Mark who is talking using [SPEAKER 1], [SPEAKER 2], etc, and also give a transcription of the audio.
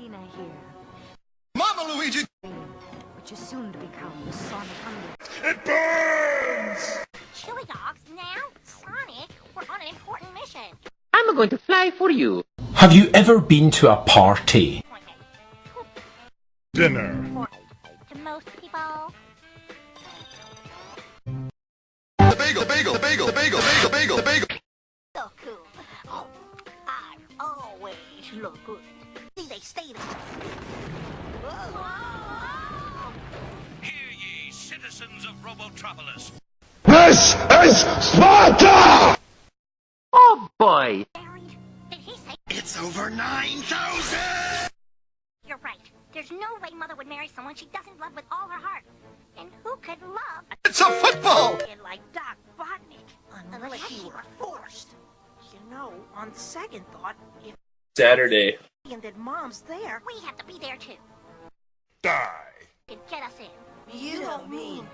[SPEAKER 1] Ballerina here.
[SPEAKER 2] Mama Luigi!
[SPEAKER 1] Which is soon to become Sonic Under.
[SPEAKER 2] It burns!
[SPEAKER 3] Chili dogs, now? Sonic, we're on an important mission.
[SPEAKER 4] I'm going to fly for you.
[SPEAKER 5] Have you ever been to a party?
[SPEAKER 2] Dinner.
[SPEAKER 3] To most people.
[SPEAKER 2] The bagel, the bagel, the bagel, the bagel, the bagel, the bagel.
[SPEAKER 3] So cool. Oh, I always look good. See, they stay there.
[SPEAKER 6] Hear ye, citizens of Robotropolis.
[SPEAKER 2] This is Sparta!
[SPEAKER 4] Oh boy!
[SPEAKER 3] Married? Did he say?
[SPEAKER 2] It's over 9,000!
[SPEAKER 3] You're right. There's no way Mother would marry someone she doesn't love with all her heart. And who could love
[SPEAKER 2] It's a football!
[SPEAKER 3] kid like Doc Botnick? Unless you were forced.
[SPEAKER 7] You know, on second thought, if
[SPEAKER 8] Saturday.
[SPEAKER 7] and that Mom's there,
[SPEAKER 3] We have to be there too.
[SPEAKER 2] Die!
[SPEAKER 3] And get us in.
[SPEAKER 7] you don't mean